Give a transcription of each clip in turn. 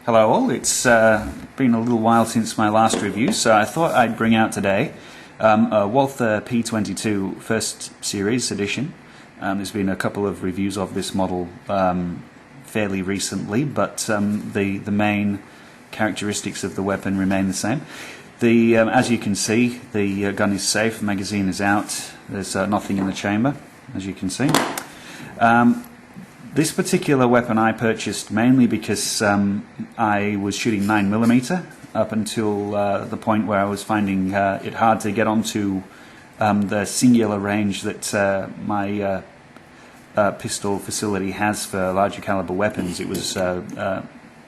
Hello all, it's been a little while since my last review, so I thought I'd bring out today a Walther P22 First Series edition. There's been a couple of reviews of this model fairly recently, but the main characteristics of the weapon remain the same. As you can see, the gun is safe, the magazine is out, there's nothing in the chamber, as you can see. This particular weapon I purchased mainly because I was shooting 9mm up until the point where I was finding it hard to get onto the singular range that my pistol facility has for larger caliber weapons. It was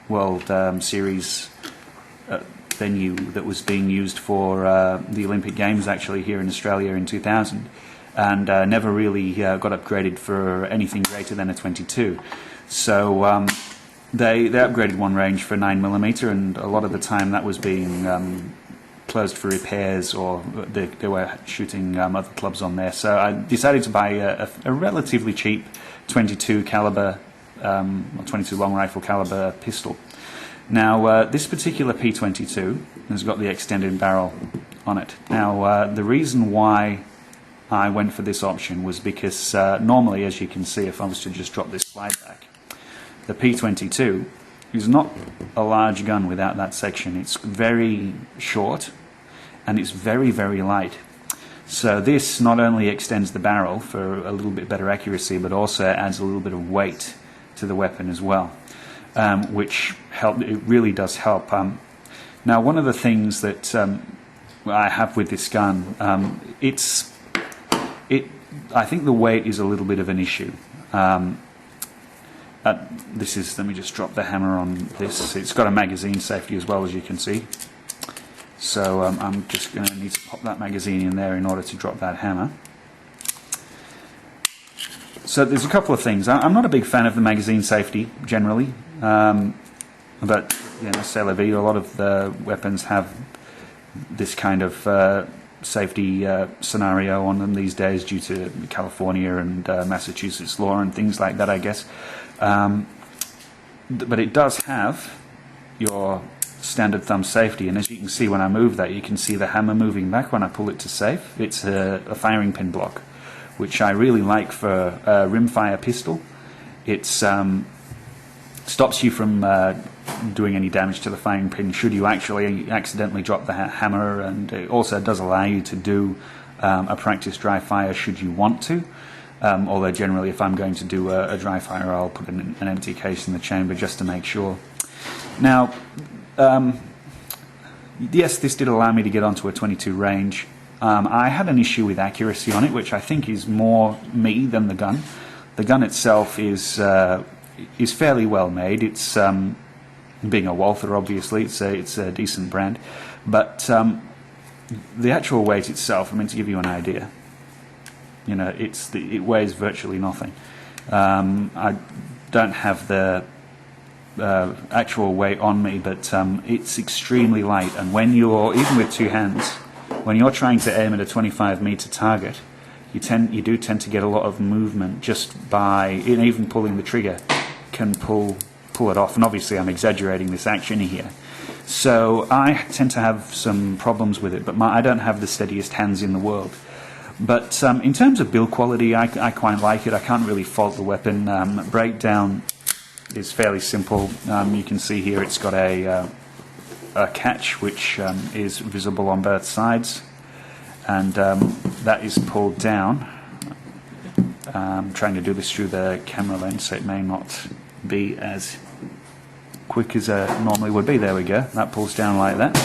World Series venue that was being used for the Olympic Games actually here in Australia in 2000. And never really got upgraded for anything greater than a 22. So they upgraded one range for 9mm, and a lot of the time that was being closed for repairs, or they were shooting other clubs on there. So I decided to buy a relatively cheap 22 caliber, or 22 long rifle caliber pistol. Now this particular P22 has got the extended barrel on it. Now the reason why I went for this option was because normally, as you can see, if I was to just drop this slide back, the P22 is not a large gun without that section. It's very short and it's very, very light. So this not only extends the barrel for a little bit better accuracy, but also adds a little bit of weight to the weapon as well, which it really does help. Now, one of the things that I have with this gun, I think the weight is a little bit of an issue. Let me just drop the hammer on this. It's got a magazine safety as well, as you can see. So I'm just going to need to pop that magazine in there in order to drop that hammer. So there's a couple of things. I'm not a big fan of the magazine safety generally, but c'est la vie. A lot of the weapons have this kind of safety scenario on them these days due to California and Massachusetts law and things like that, I guess. But it does have your standard thumb safety, and as you can see when I move that, you can see the hammer moving back when I pull it to safe. It's a firing pin block, which I really like for a rimfire pistol. It stops you from doing any damage to the firing pin should you actually accidentally drop the hammer, and it also does allow you to do a practice dry fire should you want to, although generally if I'm going to do a dry fire I'll put an empty case in the chamber just to make sure. Now yes, this did allow me to get onto a 22 range. I had an issue with accuracy on it, which I think is more me than the gun. The gun itself is fairly well made. It's being a Walther, obviously, it's a decent brand, but the actual weight itself, I mean, to give you an idea, it weighs virtually nothing. I don't have the actual weight on me, but it's extremely light, and when you're, even with two hands, when you're trying to aim at a 25-meter target, you do tend to get a lot of movement just by, even pulling the trigger can pull it off, and obviously I'm exaggerating this action here. So I tend to have some problems with it, but I don't have the steadiest hands in the world. But in terms of build quality, I quite like it. I can't really fault the weapon. Breakdown is fairly simple. You can see here it's got a catch which is visible on both sides, and that is pulled down. I'm trying to do this through the camera lens, so it may not be as quick as normally would be. There we go. That pulls down like that,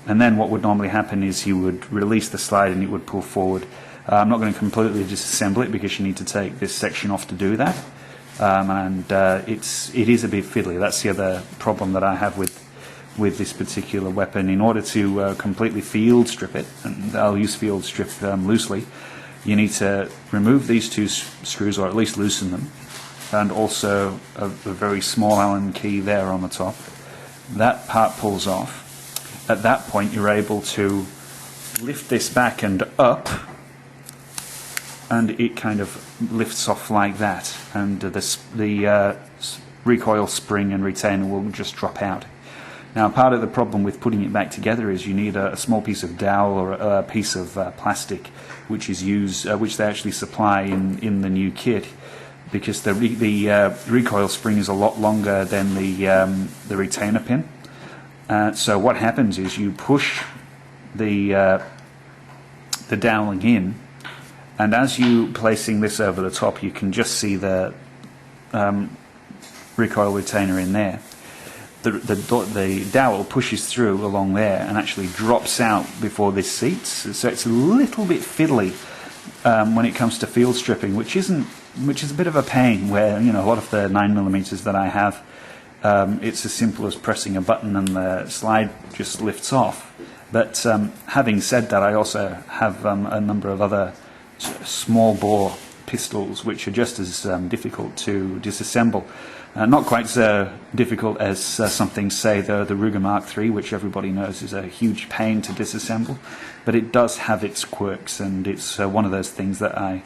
and then what would normally happen is you would release the slide and it would pull forward. I'm not going to completely disassemble it because you need to take this section off to do that, and it is a bit fiddly. That's the other problem that I have with this particular weapon. In order to completely field strip it, and I'll use field strip loosely, you need to remove these two screws, or at least loosen them, and also a very small Allen key there on the top. That part pulls off. At that point you're able to lift this back and up, and it kind of lifts off like that, and the recoil spring and retainer will just drop out. Now, part of the problem with putting it back together is you need a small piece of dowel or a piece of plastic, which is which they actually supply in the new kit, because the recoil spring is a lot longer than the retainer pin. So what happens is you push the doweling in, and as you placing this over the top, you can just see the recoil retainer in there. The dowel pushes through along there and actually drops out before this seats, so it's a little bit fiddly when it comes to field stripping, which is a bit of a pain. Where a lot of the 9mm that I have, it's as simple as pressing a button and the slide just lifts off. But having said that, I also have a number of other small bore pistols which are just as difficult to disassemble. Not quite so difficult as something, say, the Ruger Mark III, which everybody knows is a huge pain to disassemble, but it does have its quirks, and it's one of those things that I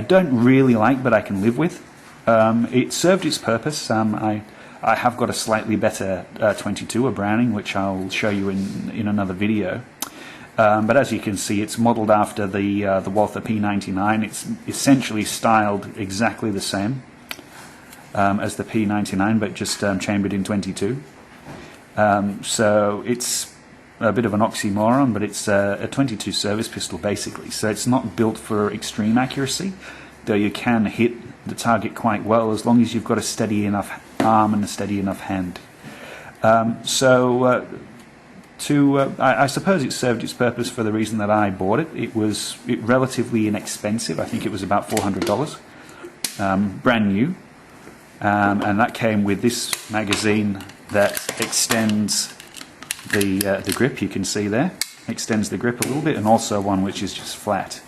don't really like, but I can live with. It served its purpose. I have got a slightly better 22, a Browning, which I'll show you in another video. But as you can see, it's modelled after the Walther P99. It's essentially styled exactly the same as the P99, but just chambered in 22. So it's a bit of an oxymoron, but it's a 22 service pistol basically. So it's not built for extreme accuracy, though you can hit the target quite well as long as you've got a steady enough arm and a steady enough hand. I suppose it served its purpose for the reason that I bought it. It was relatively inexpensive. I think it was about $400, brand new. And that came with this magazine that extends the grip. You can see there, extends the grip a little bit, and also one which is just flat.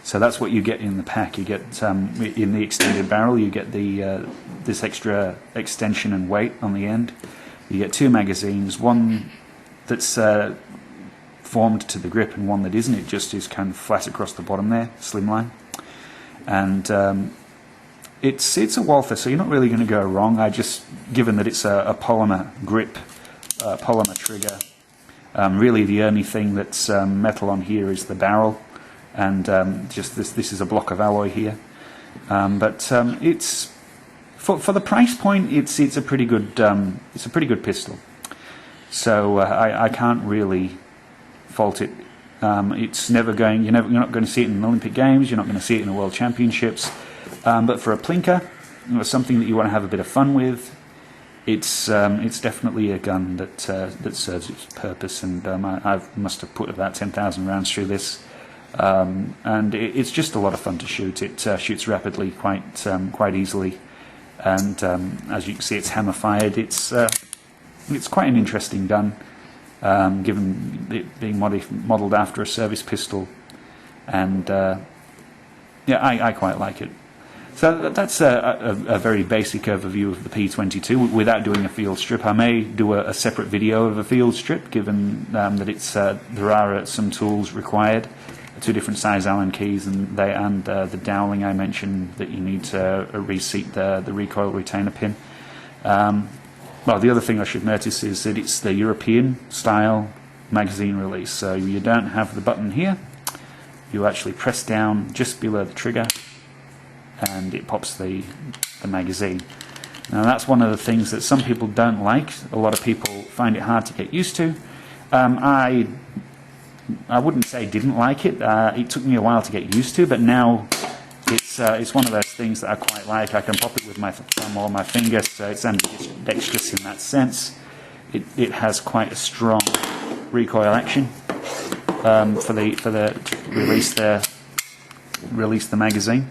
So that's what you get in the pack. You get in the extended barrel, you get this extra extension and weight on the end. You get two magazines, one that's formed to the grip and one that isn't. It just is kind of flat across the bottom there, slimline. And it's a Walther, so you're not really going to go wrong. Given that it's a polymer grip, polymer trigger, really the only thing that's metal on here is the barrel, and just this is a block of alloy here. But it's for the price point, it's a pretty good pistol. So I can't really fault it. It's never going. You're not going to see it in the Olympic Games. You're not going to see it in the World Championships. But for a plinker, something that you want to have a bit of fun with, it's definitely a gun that serves its purpose. And I must have put about 10,000 rounds through this, and it's just a lot of fun to shoot. It shoots rapidly, quite easily, and as you can see, it's hammer fired. It's quite an interesting gun, given it being modelled after a service pistol, and I quite like it. So that's a very basic overview of the P22 without doing a field strip. I may do a separate video of a field strip, given that there are some tools required, 2 different size Allen keys, and the doweling I mentioned that you need to reseat the recoil retainer pin. Well, the other thing I should notice is that it's the European style magazine release, so you don't have the button here. You actually press down just below the trigger, and it pops the magazine. Now that's one of the things that some people don't like. A lot of people find it hard to get used to. I wouldn't say didn't like it. It took me a while to get used to, but now it's one of those things that I quite like. I can pop it with my thumb or my finger, so it's ambidextrous in that sense. It has quite a strong recoil action to release the magazine.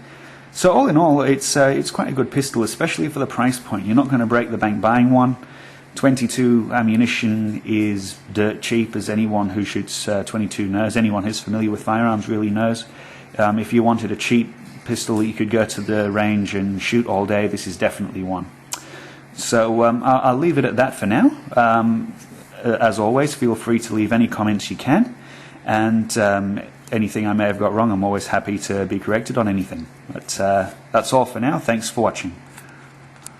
So all in all, it's quite a good pistol, especially for the price point. You're not going to break the bank buying one. 22 ammunition is dirt cheap, as anyone who shoots 22 knows. Anyone who's familiar with firearms really knows. If you wanted a cheap pistol that you could go to the range and shoot all day, this is definitely one. So I'll leave it at that for now. As always, feel free to leave any comments you can, and anything I may have got wrong, I'm always happy to be corrected on anything. But that's all for now. Thanks for watching.